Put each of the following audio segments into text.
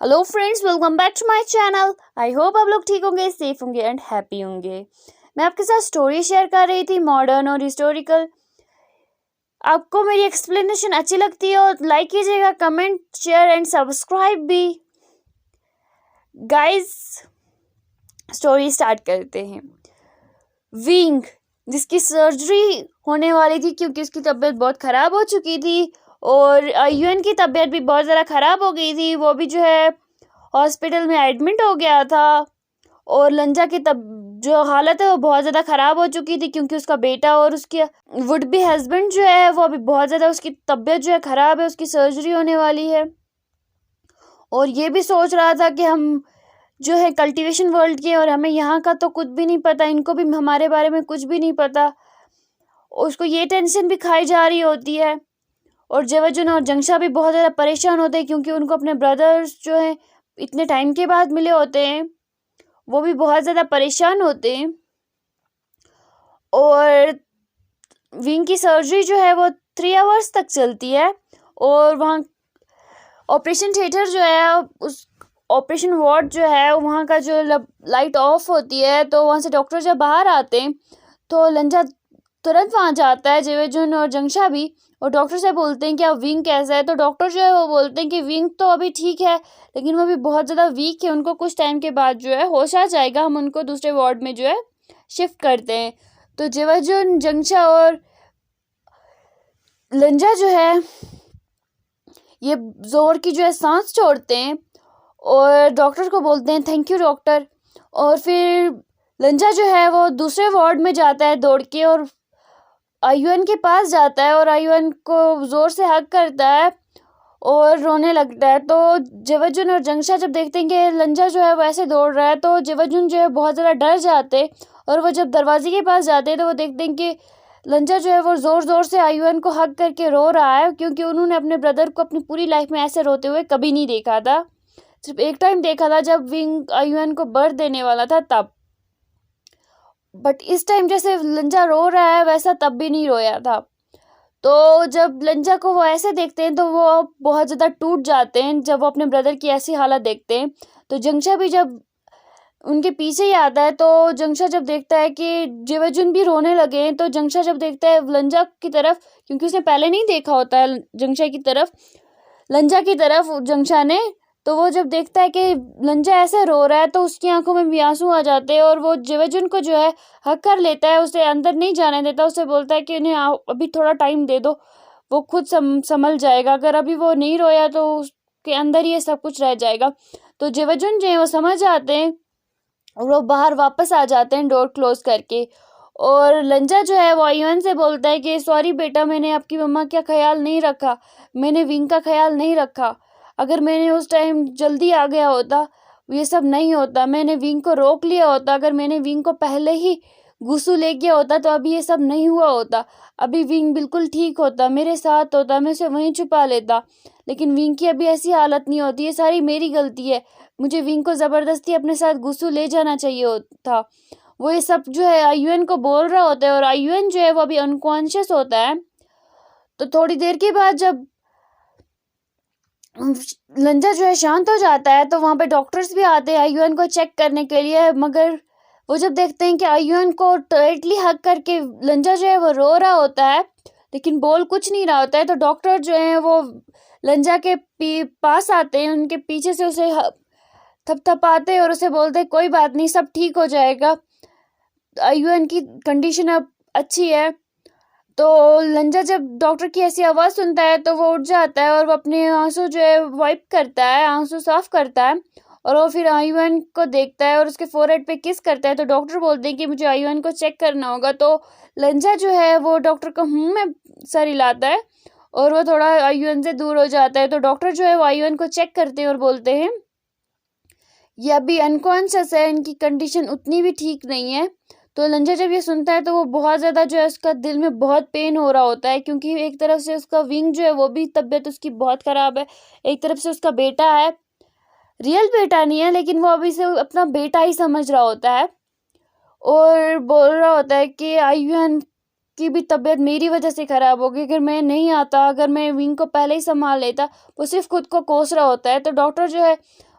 Hello friends, welcome back to my channel. I hope आप लोग ठीक होंगे, सेफ होंगे एंड हैप्पी होंगे। मैं आपके साथ स्टोरी शेयर कर रही थी, मॉडर्न और हिस्टोरिकल। आपको मेरी एक्सप्लेनेशन अच्छी लगती है और लाइक कीजिएगा, कमेंट, शेयर एंड सब्सक्राइब भी। गाइस, स्टोरी स्टार्ट करते हैं। विंग, जिसकी सर्जरी होने वाली थी क्योंकि उसकी तबीयत बहुत ख़राब हो चुकी थी और यूएन की तबीयत भी बहुत ज़्यादा ख़राब हो गई थी। वो भी जो है हॉस्पिटल में एडमिट हो गया था और लंजा की जो हालत है वो बहुत ज़्यादा ख़राब हो चुकी थी क्योंकि उसका बेटा और उसके वुड बी हस्बैंड जो है वो अभी बहुत ज़्यादा, उसकी तबीयत जो है ख़राब है, उसकी सर्जरी होने वाली है। और ये भी सोच रहा था कि हम जो है कल्टीवेशन वर्ल्ड के और हमें यहाँ का तो कुछ भी नहीं पता, इनको भी हमारे बारे में कुछ भी नहीं पता। उसको ये टेंशन भी खाई जा रही होती है। और जेवजुन और जंगशा भी बहुत ज़्यादा परेशान होते हैं क्योंकि उनको अपने ब्रदर्स जो हैं इतने टाइम के बाद मिले होते हैं, वो भी बहुत ज़्यादा परेशान होते हैं। और विंग की सर्जरी जो है वो 3 आवर्स तक चलती है और वहाँ ऑपरेशन थिएटर जो है, उस ऑपरेशन वार्ड जो है वहाँ का जो लाइट ऑफ होती है, तो वहाँ से डॉक्टर जब बाहर आते हैं तो लंजा तुरंत वहाँ जाता है, जेवेजुन और जंगशा भी, और डॉक्टर से बोलते हैं कि अब विंग कैसा है। तो डॉक्टर जो है वो बोलते हैं कि विंग तो अभी ठीक है लेकिन वो भी बहुत ज़्यादा वीक है, उनको कुछ टाइम के बाद जो है होश आ जाएगा, हम उनको दूसरे वार्ड में जो है शिफ्ट करते हैं। तो जेवेजुन, जंगशा और लंजा जो है ये जोर की जो है सांस छोड़ते हैं और डॉक्टर को बोलते हैं थैंक यू डॉक्टर। और फिर लंजा जो है वो दूसरे वार्ड में जाता है दौड़ के और आयुन के पास जाता है और आयुन को ज़ोर से हग करता है और रोने लगता है। तो जेवजुन और जंगशा जब देखते हैं कि लंजा जो है वो ऐसे दौड़ रहा है तो जेवजुन जो है बहुत ज़्यादा डर जाते और वो जब दरवाजे के पास जाते हैं तो वो देखते हैं कि लंजा जो है वो ज़ोर ज़ोर से आयुन को हग करके रो रहा है क्योंकि उन्होंने अपने ब्रदर को अपनी पूरी लाइफ में ऐसे रोते हुए कभी नहीं देखा था। सिर्फ एक टाइम देखा था जब विंग आयुन को बर्थ देने वाला था तब, बट इस टाइम जैसे लंजा रो रहा है वैसा तब भी नहीं रोया था। तो जब लंजा को वो ऐसे देखते हैं तो वो बहुत ज़्यादा टूट जाते हैं जब वो अपने ब्रदर की ऐसी हालत देखते हैं। तो जंगशा भी जब उनके पीछे ही आता है तो जंगशा जब देखता है कि जेवजुन भी रोने लगे हैं, तो जंगशा जब देखता है लंजा की तरफ, क्योंकि उसने पहले नहीं देखा होता है जंगशा की तरफ, लंजा की तरफ जंगशा ने, तो वो जब देखता है कि लंजा ऐसे रो रहा है तो उसकी आंखों में भी आंसू आ जाते हैं और वो जेवजुन को जो है हक कर लेता है, उसे अंदर नहीं जाने देता, उसे बोलता है कि उन्हें अभी थोड़ा टाइम दे दो, वो खुद संभल जाएगा, अगर अभी वो नहीं रोया तो उसके अंदर ही ये सब कुछ रह जाएगा। तो जेवजुन जो है वो समझ आते हैं और वो बाहर वापस आ जाते हैं डोर क्लोज करके। और लंजा जो है वो आयुन से बोलता है कि सॉरी बेटा, मैंने आपकी मम्मा का ख्याल नहीं रखा, मैंने विंग का ख्याल नहीं रखा, अगर मैंने उस टाइम जल्दी आ गया होता ये सब नहीं होता, मैंने विंग को रोक लिया होता, अगर मैंने विंग को पहले ही गुस्सू ले गया होता तो अभी ये सब नहीं हुआ होता, अभी विंग बिल्कुल ठीक होता, मेरे साथ होता, मैं उसे वहीं छुपा लेता, लेकिन विंग की अभी ऐसी हालत नहीं होती, ये सारी मेरी गलती है, मुझे विंग को ज़बरदस्ती अपने साथ गुस्सू ले जाना चाहिए था। वो ये सब जो है आयुन को बोल रहा होता है और आयुन जो है वो अभी अनकॉन्शियस होता है। तो थोड़ी देर के बाद जब लंजा जो है शांत हो जाता है तो वहाँ पे डॉक्टर्स भी आते हैं आयुन को चेक करने के लिए, मगर वो जब देखते हैं कि आयुन को टाइटली हग करके लंजा जो है वो रो रहा होता है लेकिन बोल कुछ नहीं रहा होता है, तो डॉक्टर जो है वो लंजा के पास आते हैं, उनके पीछे से उसे थपथपाते हैं और उसे बोलते हैं कोई बात नहीं, सब ठीक हो जाएगा, आयुन की कंडीशन अब अच्छी है। तो लंजा जब डॉक्टर की ऐसी आवाज़ सुनता है तो वो उठ जाता है और वो अपने आंसू जो है वाइप करता है, आंसू साफ करता है और वो फिर आयुन को देखता है और उसके फोरहेड पे किस करता है। तो डॉक्टर बोलते हैं कि मुझे आयुन को चेक करना होगा, तो लंजा जो है वो डॉक्टर को में सर हिलाता है और वो थोड़ा आयुन से दूर हो जाता है। तो डॉक्टर जो है वो आयुन को चेक करते हैं और बोलते हैं ये अभी अनकॉन्शियस है, इनकी कंडीशन उतनी भी ठीक नहीं है। तो लंजा जब ये सुनता है तो वो बहुत ज़्यादा जो है उसका दिल में बहुत पेन हो रहा होता है क्योंकि एक तरफ से उसका विंग जो है वो भी तबीयत उसकी बहुत ख़राब है, एक तरफ से उसका बेटा है, रियल बेटा नहीं है लेकिन वो अभी से अपना बेटा ही समझ रहा होता है और बोल रहा होता है कि आयुन की भी तबीयत मेरी वजह से ख़राब होगी, अगर मैं नहीं आता, अगर मैं विंग को पहले ही संभाल लेता। वो सिर्फ खुद को कोस रहा होता है। तो डॉक्टर जो है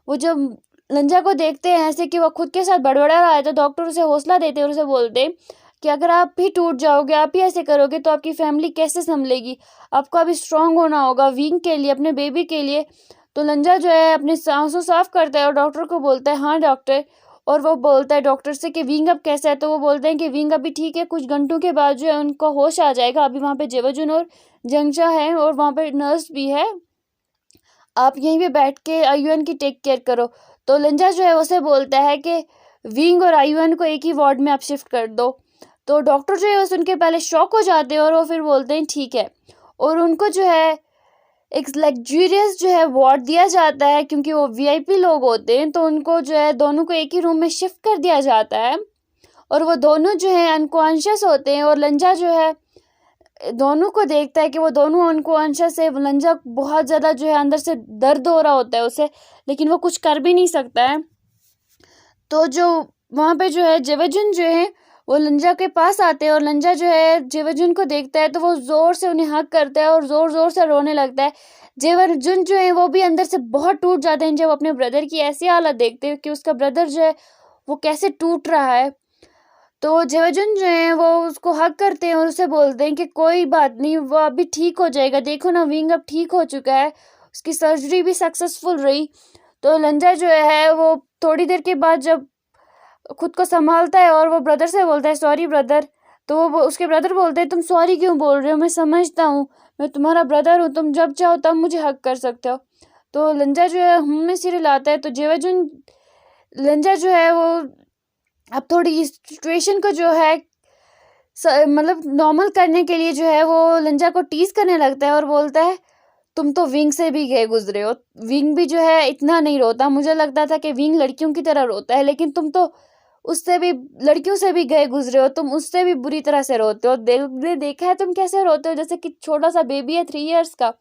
वो जब लंजा को देखते हैं ऐसे कि वो खुद के साथ बड़बड़ा रहा है, तो डॉक्टर उसे हौसला देते हैं और उसे बोलते हैं कि अगर आप भी टूट जाओगे, आप ही ऐसे करोगे तो आपकी फैमिली कैसे संभलेगी, आपको अभी स्ट्रांग होना होगा विंग के लिए, अपने बेबी के लिए। तो लंजा जो है अपने आंसू साफ करता है और डॉक्टर को बोलता है हाँ डॉक्टर। और वो बोलता है डॉक्टर से कि विंग अब कैसा है। तो वो बोलते हैं कि विंग अभी ठीक है, कुछ घंटों के बाद जो है उनको होश आ जाएगा। अभी वहाँ पे जेवजुन और जंगशा है और वहाँ पे नर्स भी है, आप यहीं पे बैठ के आयुन की टेक केयर करो। तो लंजा जो है उसे बोलता है कि विंग और आयुन को एक ही वार्ड में आप शिफ्ट कर दो। तो डॉक्टर जो है वो सुन के पहले शॉक हो जाते हैं और वो फिर बोलते हैं ठीक है। और उनको जो है एक लग्जूरियस जो है वार्ड दिया जाता है, क्योंकि वो वीआईपी लोग होते हैं। तो उनको जो है दोनों को एक ही रूम में शिफ्ट कर दिया जाता है और वो दोनों जो है अनकॉन्शियस होते हैं। और लंजा जो है दोनों को देखता है कि वो दोनों अनकॉन्शियस है। लंजा बहुत ज़्यादा जो है अंदर से दर्द हो रहा होता है उसे, लेकिन वो कुछ कर भी नहीं सकता है। तो जो वहाँ पे जो है जेवजुन जो है वो लंजा के पास आते हैं और लंजा जो है जेवजुन को देखता है तो वो ज़ोर से उन्हें हक करता है और ज़ोर ज़ोर से रोने लगता है। जेवजुन जो है वो भी अंदर से बहुत टूट जाते हैं जब अपने ब्रदर की ऐसी हालत देखते हैं कि उसका ब्रदर जो है वो कैसे टूट रहा है। तो जेवजुन जो है वो उसको हक करते हैं और उसे बोलते हैं कि कोई बात नहीं, वो अभी ठीक हो जाएगा, देखो ना विंग अब ठीक हो चुका है, उसकी सर्जरी भी सक्सेसफुल रही। तो लंजा जो है वो थोड़ी देर के बाद जब खुद को संभालता है और वो ब्रदर से बोलता है सॉरी ब्रदर। तो वो उसके ब्रदर बोलते हैं तुम सॉरी क्यों बोल रहे हो, मैं समझता हूँ, मैं तुम्हारा ब्रदर हूँ, तुम जब चाहो तब मुझे हक कर सकते हो। तो लंजा जो है में सिर हिलाता है। तो जेवजुन लंजा जो है वो अब थोड़ी इस सिचुएशन को जो है मतलब नॉर्मल करने के लिए जो है वो लंजा को टीज करने लगता है और बोलता है तुम तो विंग से भी गए गुजरे हो, विंग भी जो है इतना नहीं रोता, मुझे लगता था कि विंग लड़कियों की तरह रोता है, लेकिन तुम तो उससे भी लड़कियों से भी गए गुजरे हो, तुम उससे भी बुरी तरह से रोते हो। देखा है तुम कैसे रोते हो, जैसे कि छोटा सा बेबी है 3 इयर्स का।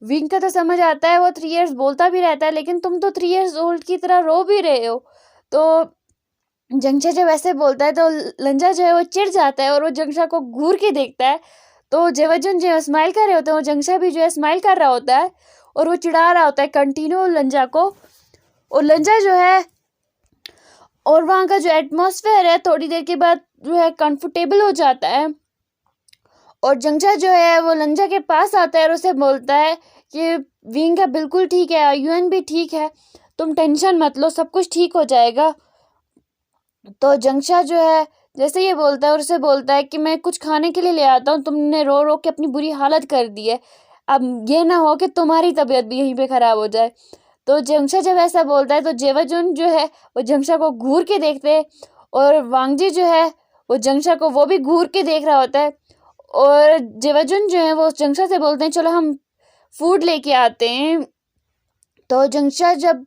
विंग का तो समझ आता है, वो 3 इयर्स बोलता भी रहता है, लेकिन तुम तो 3 इयर्स ओल्ड की तरह रो भी रहे हो। तो जंगशा जब ऐसे बोलता है तो लंजा जो है वो चिढ़ जाता है और वो जंगशा को घूर के देखता है। तो जेवजुन जो है स्माइल कर रहे होते हैं और जंगशा भी जो है स्माइल कर रहा होता है और वो चिढ़ा रहा होता है कंटिन्यू लंजा को। और लंजा जो है और वहाँ का जो एटमॉस्फेयर है थोड़ी देर के बाद जो है कंफर्टेबल हो जाता है। और जंगशा जो है वो लंजा के पास आता है और उसे बोलता है कि विंग का बिल्कुल ठीक है, आयुन भी ठीक है, तुम टेंशन मत लो, सब कुछ ठीक हो जाएगा। तो जंगशा जो है जैसे ये बोलता है और उसे बोलता है कि मैं कुछ खाने के लिए ले आता हूँ, तुमने रो रो के अपनी बुरी हालत कर दी है, अब ये ना हो कि तुम्हारी तबीयत भी यहीं पे ख़राब हो जाए। तो जंगशा जब ऐसा बोलता है तो जेवजुन जो है वो जंगशा को घूर के देखते हैं और वांगजी जो है वो जंगशा को वो भी घूर के देख रहा होता है। और जेवजुन जो है वो जंगशा से बोलते हैं चलो हम फूड लेके आते हैं। तो जंगशा जब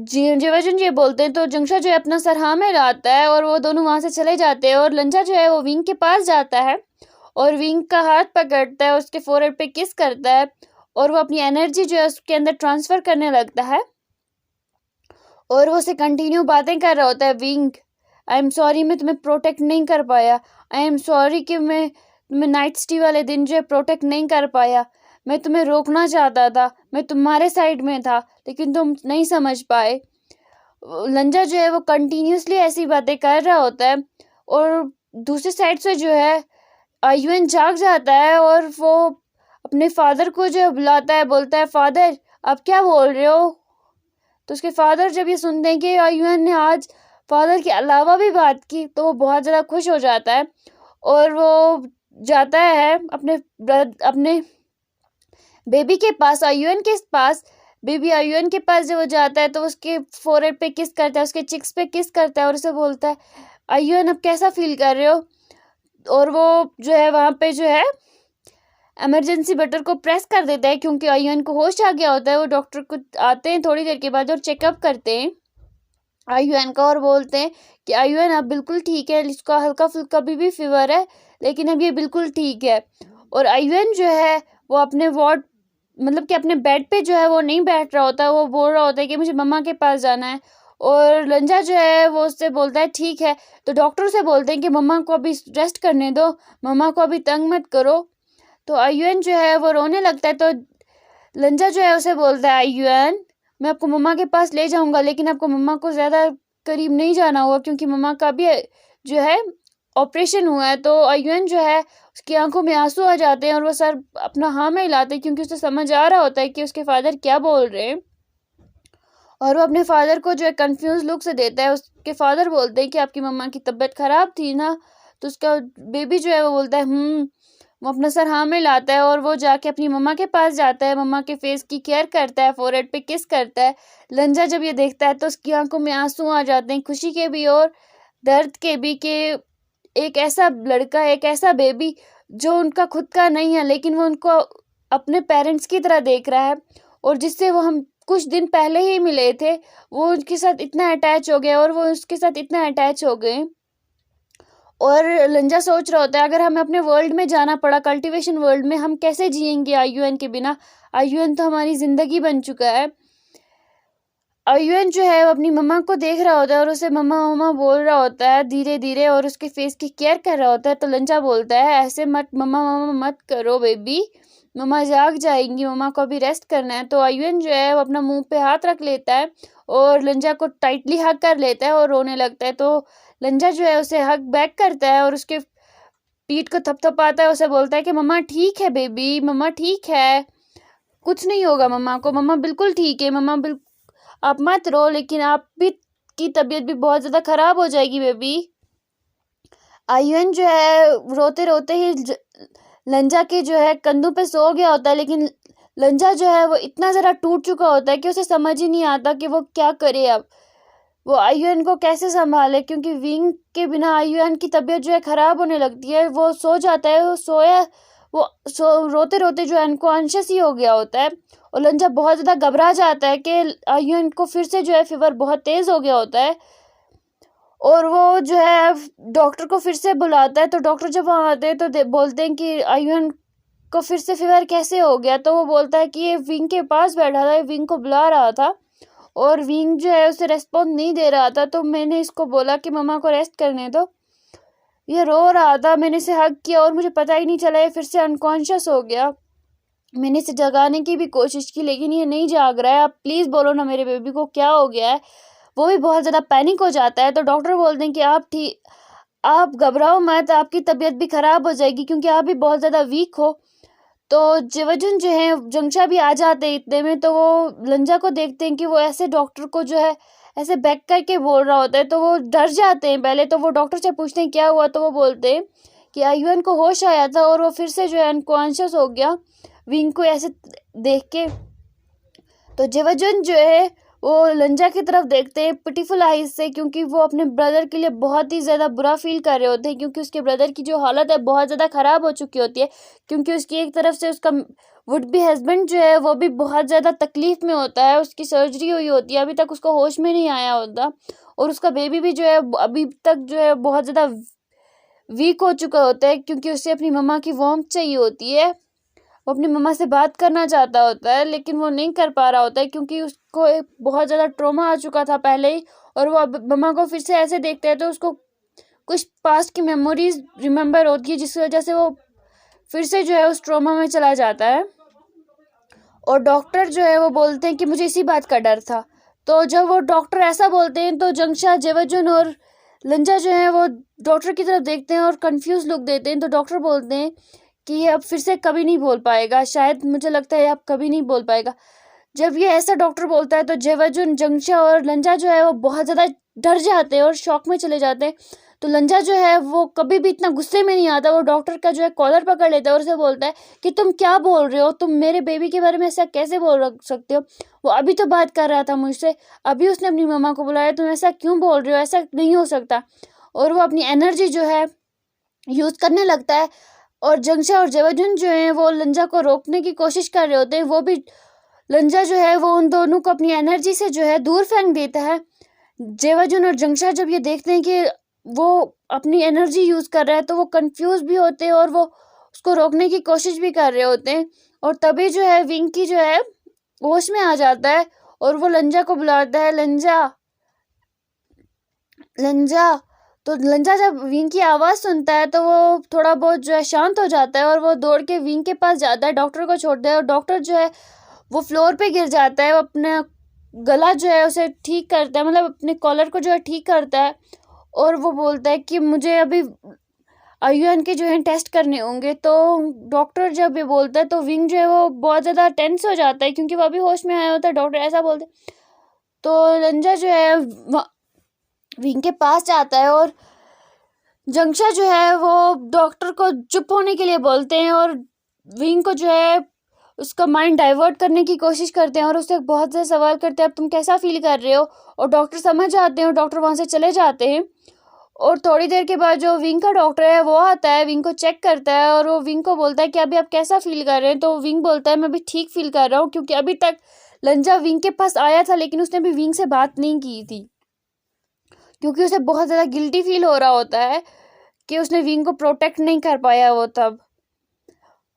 जेवजुन ये बोलते हैं तो जंगशा जो है अपना सर हाँ में लाता है और वो दोनों वहाँ से चले जाते हैं। और लंजा जो है वो विंग के पास जाता है और विंग का हाथ पकड़ता है, उसके फोरहेड पे किस करता है और वो अपनी एनर्जी जो है उसके अंदर ट्रांसफ़र करने लगता है और वो उसे कंटिन्यू बातें कर रहा होता है। विंग आई एम सॉरी, मैं तुम्हें प्रोटेक्ट नहीं कर पाया, आई एम सॉरी कि मैं तुम्हें नाइट स्टे वाले दिन जो है प्रोटेक्ट नहीं कर पाया, मैं तुम्हें रोकना चाहता था, मैं तुम्हारे साइड में था लेकिन तुम नहीं समझ पाए। लंजा जो है वो कंटिन्यूसली ऐसी बातें कर रहा होता है और दूसरी साइड से जो है आयुन जाग जाता है और वो अपने फादर को जो बुलाता है, बोलता है फादर आप क्या बोल रहे हो। तो उसके फादर जब ये सुनते हैं कि आयुन ने आज फादर के अलावा भी बात की तो वो बहुत ज़्यादा खुश हो जाता है और वो जाता है अपने बेबी के पास, आयुन के पास। बेबी आयुन के पास जब वो जाता है तो उसके फोरहेड पे किस करता है, उसके चिक्स पे किस करता है और उसे बोलता है आयुन अब कैसा फील कर रहे हो। और वो जो है वहाँ पे जो है इमरजेंसी बटन को प्रेस कर देता है क्योंकि आयुन को होश आ गया होता है। वो डॉक्टर को आते हैं थोड़ी देर के बाद और चेकअप करते हैं आयुन का और बोलते हैं कि आयुन अब बिल्कुल ठीक है, इसका हल्का फुल्का भी फीवर है लेकिन अब ये बिल्कुल ठीक है। और आयुन जो है वो अपने वार्ड मतलब कि अपने बेड पे जो है वो नहीं बैठ रहा होता, वो बोल रहा होता है कि मुझे मम्मा के पास जाना है और लंजा जो है वो उससे बोलता है ठीक है। तो डॉक्टर से बोलते हैं कि मम्मा को अभी रेस्ट करने दो, मम्मा को अभी तंग मत करो। तो आयुन जो है वो रोने लगता है। तो लंजा जो है उसे बोलता है आयुन मैं आपको मम्मा के पास ले जाऊंगा, लेकिन आपको मम्मा को ज़्यादा करीब नहीं जाना होगा क्योंकि मम्मा का भी जो है ऑपरेशन हुआ है। तो आयुन जो है उसकी आंखों में आंसू आ जाते हैं और वो सर अपना हाँ में हिलाते हैं क्योंकि उसे समझ आ रहा होता है कि उसके फादर क्या बोल रहे हैं। और वो अपने फादर को जो है कंफ्यूज लुक से देता है। उसके फादर बोलते हैं कि आपकी मम्मा की तबीयत खराब थी ना। तो उसका बेबी जो है वो बोलता है वो अपना सर हाँ में लाता है और वो जाके अपनी मम्मा के पास जाता है, मम्मा के फेस की केयर करता है, फोरहेड पे किस करता है। लंजा जब ये देखता है तो उसकी आंखों में आंसू आ जाते हैं, खुशी के भी और दर्द के भी, कि एक ऐसा लड़का, एक ऐसा बेबी जो उनका खुद का नहीं है लेकिन वो उनको अपने पेरेंट्स की तरह देख रहा है, और जिससे वो हम कुछ दिन पहले ही मिले थे वो उनके साथ इतना अटैच हो गया और वो उसके साथ इतना अटैच हो गए। और लंजा सोच रहा होता है अगर हमें अपने वर्ल्ड में जाना पड़ा, कल्टीवेशन वर्ल्ड में, हम कैसे जिएंगे आयुएन के बिना। आयुएन तो हमारी जिंदगी बन चुका है। आयुएन जो है वो अपनी मम्मा को देख रहा होता है और उसे मम्मा मम्मा बोल रहा होता है धीरे धीरे और उसके फेस की केयर कर रहा होता है। तो लंजा बोलता है ऐसे मत मम्मा मम्मा मत करो बेबी, मम्मा जाग जाएंगी, मम्मा को अभी रेस्ट करना है। तो आयुएन जो है वो अपना मुंह पे हाथ रख लेता है और लंजा को टाइटली हग कर लेता है और रोने लगता है। तो लंजा जो है उसे हग बैक करता है और उसके पीठ को थपथपाता है, उसे बोलता है कि मम्मा ठीक है बेबी, मम्मा ठीक है, कुछ नहीं होगा मम्मा को, मम्मा बिल्कुल ठीक है, मम्मा बिल्कुल आप मत रो, लेकिन आप भी की तबीयत भी बहुत ज़्यादा ख़राब हो जाएगी बेबी। आयुन जो है रोते रोते ही लंजा के जो है कंधों पे सो गया होता है, लेकिन लंजा जो है वो इतना ज़रा टूट चुका होता है कि उसे समझ ही नहीं आता कि वो क्या करे अब, वो आयुन को कैसे संभाले, क्योंकि विंग के बिना आयुन की तबीयत जो है ख़राब होने लगती है। वो सो जाता है, वो रोते रोते जो है अनकॉन्शियस ही हो गया होता है। और लंजा बहुत ज़्यादा घबरा जाता है कि आयुन को फिर से जो है फीवर बहुत तेज़ हो गया होता है। और वो जो है डॉक्टर को फिर से बुलाता है। तो डॉक्टर जब वहाँ आते हैं तो बोलते हैं कि आयुन को फिर से फीवर कैसे हो गया। तो वो बोलता है कि ये विंग के पास बैठा था, विंग को बुला रहा था और विंग जो है उसे रेस्पॉन्स नहीं दे रहा था। तो मैंने इसको बोला कि मम्मा को रेस्ट करने दो, ये रो रहा था, मैंने इसे हग किया और मुझे पता ही नहीं चला ये फिर से अनकॉन्शियस हो गया। मैंने इसे जगाने की भी कोशिश की लेकिन ये नहीं जाग रहा है, आप प्लीज़ बोलो ना मेरे बेबी को क्या हो गया है। वो भी बहुत ज़्यादा पैनिक हो जाता है। तो डॉक्टर बोलते हैं कि आप घबराओ मत, आपकी तबीयत भी ख़राब हो जाएगी क्योंकि आप भी बहुत ज़्यादा वीक हो। तो जेवजुन जो है जंगशा भी आ जाते हैं इतने में। तो वो लंजा को देखते हैं कि वो ऐसे डॉक्टर को जो है ऐसे बैक करके बोल रहा होता है, तो वो डर जाते हैं पहले। तो वो डॉक्टर से पूछते हैं क्या हुआ। तो वो बोलते हैं कि आयुन को होश आया था और वो फिर से जो है अनकॉन्शियस हो गया विंग को ऐसे देख के। तो जेवजुन जो है वो लंजा की तरफ देखते हैं पिटीफुल आइज से, क्योंकि वो अपने ब्रदर के लिए बहुत ही ज़्यादा बुरा फील कर रहे होते हैं, क्योंकि उसके ब्रदर की जो हालत है बहुत ज़्यादा ख़राब हो चुकी होती है। क्योंकि उसकी एक तरफ से उसका वुड बी हस्बैंड जो है वो भी बहुत ज़्यादा तकलीफ़ में होता है, उसकी सर्जरी हुई होती है, अभी तक उसको होश में नहीं आया होता। और उसका बेबी भी जो है अभी तक जो है बहुत ज़्यादा वीक हो चुका होता है, क्योंकि उसे अपनी मम्मा की वार्मथ चाहिए होती है। वो अपनी मम्मा से बात करना चाहता होता है लेकिन वो नहीं कर पा रहा होता है क्योंकि उसको एक बहुत ज़्यादा ट्रॉमा आ चुका था पहले ही। और वो अब मम्मा को फिर से ऐसे देखते हैं तो उसको कुछ पास्ट की मेमोरीज रिमेम्बर होती है, जिसकी वजह से वो फिर से जो है उस ट्रॉमा में चला जाता है। और डॉक्टर जो है वो बोलते हैं कि मुझे इसी बात का डर था। तो जब वो डॉक्टर ऐसा बोलते हैं तो जंगशा, जेवजुन और लंजा जो है वो डॉक्टर की तरफ देखते हैं और कंफ्यूज लुक देते हैं। तो डॉक्टर बोलते हैं कि ये अब फिर से कभी नहीं बोल पाएगा, शायद मुझे लगता है अब कभी नहीं बोल पाएगा। जब ये ऐसा डॉक्टर बोलता है तो जेवजुन, जंगशा और लंजा जो है वो बहुत ज़्यादा डर जाते हैं और शॉक में चले जाते हैं। तो लंजा जो है वो कभी भी इतना गुस्से में नहीं आता, वो डॉक्टर का जो है कॉलर पकड़ लेता है और उसे बोलता है कि तुम क्या बोल रहे हो, तुम मेरे बेबी के बारे में ऐसा कैसे बोल सकते हो, वो अभी तो बात कर रहा था मुझसे, अभी उसने अपनी मम्मा को बुलाया, तुम ऐसा क्यों बोल रहे हो, ऐसा नहीं हो सकता। और वो अपनी एनर्जी जो है यूज़ करने लगता है। और जंगशा और जेवजुन जो हैं वो लंजा को रोकने की कोशिश कर रहे होते हैं, वो भी लंजा जो है वो उन दोनों को अपनी एनर्जी से जो है दूर फेंक देता है। जेवजुन और जंगशा जब ये देखते हैं कि वो अपनी एनर्जी यूज़ कर रहा है तो वो कंफ्यूज भी होते हैं और वो उसको रोकने की कोशिश भी कर रहे होते हैं। और तभी जो है विंकी जो है होश में आ जाता है और वो लंजा को बुलाता है, लंजा लंजा तो लंजा जब विंग की आवाज़ सुनता है तो वो थोड़ा बहुत जो है शांत हो जाता है और वो दौड़ के विंग के पास जाता है, डॉक्टर को छोड़ता है और डॉक्टर जो है वो फ्लोर पे गिर जाता है। वो अपना गला जो है उसे ठीक करता है, मतलब अपने कॉलर को जो है ठीक करता है और वो बोलता है कि मुझे अभी आईयूएन के जो है टेस्ट करने होंगे। तो डॉक्टर जब ये बोलता है तो विंग जो है वो बहुत ज़्यादा टेंस हो जाता है क्योंकि वो अभी होश में आया होता है, डॉक्टर ऐसा बोलते हैं। तो लंजा जो है विंग के पास जाता है और जंक्शा जो है वो डॉक्टर को चुप होने के लिए बोलते हैं और विंग को जो है उसका माइंड डाइवर्ट करने की कोशिश करते हैं और उससे बहुत से सवाल करते हैं, अब तुम कैसा फील कर रहे हो। और डॉक्टर समझ जाते हैं और डॉक्टर वहाँ से चले जाते हैं। और थोड़ी देर के बाद जो विंग का डॉक्टर है वो आता है, विंग को चेक करता है और वो विंग को बोलता है कि अभी आप कैसा फील कर रहे हैं। तो विंग बोलता है मैं भी ठीक फील कर रहा हूँ, क्योंकि अभी तक लंजा विंग के पास आया था लेकिन उसने भी विंग से बात नहीं की थी, क्योंकि उसे बहुत ज़्यादा गिल्टी फील हो रहा होता है कि उसने विंग को प्रोटेक्ट नहीं कर पाया वो तब।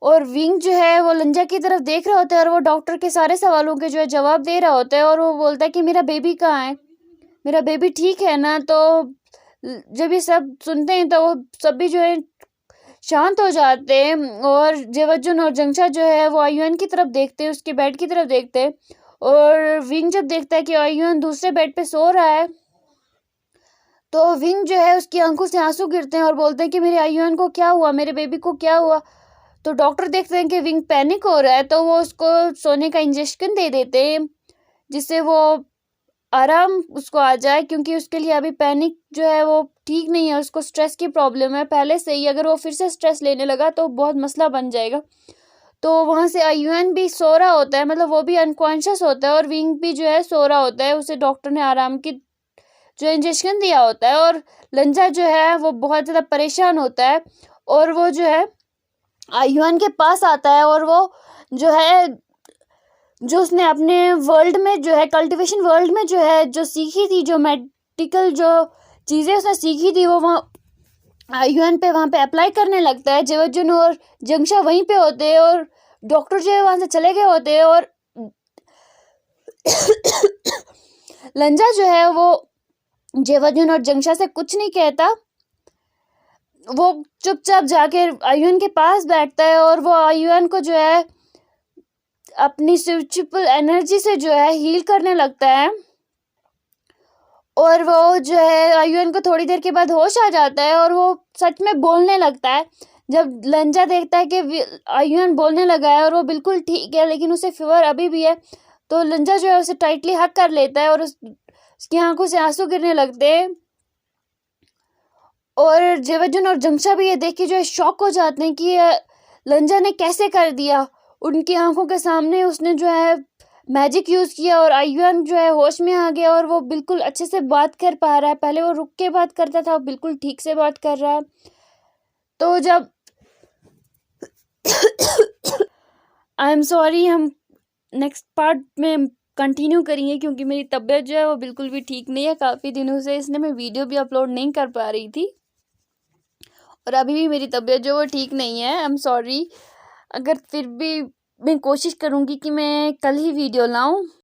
और विंग जो है वो लंजा की तरफ देख रहा होता है और वो डॉक्टर के सारे सवालों के जो है जवाब दे रहा होता है और वो बोलता है कि मेरा बेबी कहाँ है, मेरा बेबी ठीक है ना। तो जब ये सब सुनते हैं तो वो सभी जो है शांत हो जाते हैं और जेवजुन और जंगशा जो है वो आयुन की तरफ देखते हैं, उसके बेड की तरफ देखते हैं। और विंग जब देखता है कि आयुन दूसरे बेड पे सो रहा है तो विंग जो है उसकी आंखों से आंसू गिरते हैं और बोलते हैं कि मेरे आयुन को क्या हुआ, मेरे बेबी को क्या हुआ। तो डॉक्टर देखते हैं कि विंग पैनिक हो रहा है तो वो उसको सोने का इंजेक्शन दे देते हैं जिससे वो आराम उसको आ जाए, क्योंकि उसके लिए अभी पैनिक जो है वो ठीक नहीं है, उसको स्ट्रेस की प्रॉब्लम है पहले से ही। अगर वो फिर से स्ट्रेस लेने लगा तो बहुत मसला बन जाएगा। तो वहाँ से आयुन भी सो रहा होता है, मतलब वो भी अनकॉन्शियस होता है और विंग भी जो है सो रहा होता है, उसे डॉक्टर ने आराम की जो इंजेक्शन दिया होता है। और लंजा जो है वो बहुत ज़्यादा परेशान होता है और वो जो है आयुन के पास आता है और वो जो है जो उसने अपने वर्ल्ड में जो है कल्टीवेशन वर्ल्ड में जो है जो सीखी थी, जो मेडिकल जो चीज़ें उसने सीखी थी वो वहाँ आयुन पे वहाँ पे अप्लाई करने लगता है। जेवजुन और जंगशा वहीं पे होते हैं और डॉक्टर जो है वहाँ से चले गए होते हैं और लंजा जो है वो जेवजुन और जंगशा से कुछ नहीं कहता, वो चुपचाप जाके आयुन के पास बैठता है और वो आयुन को जो है अपनी स्पिरिचुअल एनर्जी से जो है हील करने लगता है। और वो जो है आयुन को थोड़ी देर के बाद होश आ जाता है और वो सच में बोलने लगता है। जब लंजा देखता है कि आयुन बोलने लगा है और वो बिल्कुल ठीक है लेकिन उसे फीवर अभी भी है, तो लंजा जो है उसे टाइटली हक कर लेता है और उसकी आंखों से आंसू गिरने लगते हैं। और जेवजुन और जंगशा भी ये देख के जो है शॉक हो जाते हैं कि लंजा ने कैसे कर दिया। उनकी आंखों के सामने उसने जो है मैजिक यूज़ किया और आयुन जो है होश में आ गया और वो बिल्कुल अच्छे से बात कर पा रहा है। पहले वो रुक के बात करता था, बिल्कुल ठीक से बात कर रहा है। तो जब आई एम सॉरी, हम नेक्स्ट पार्ट में कंटिन्यू करेंगे क्योंकि मेरी तबीयत जो है वो बिल्कुल भी ठीक नहीं है काफ़ी दिनों से, इसलिए मैं वीडियो भी अपलोड नहीं कर पा रही थी और अभी भी मेरी तबीयत जो वो ठीक नहीं है। I am sorry. अगर फिर भी मैं कोशिश करूँगी कि मैं कल ही वीडियो लाऊं।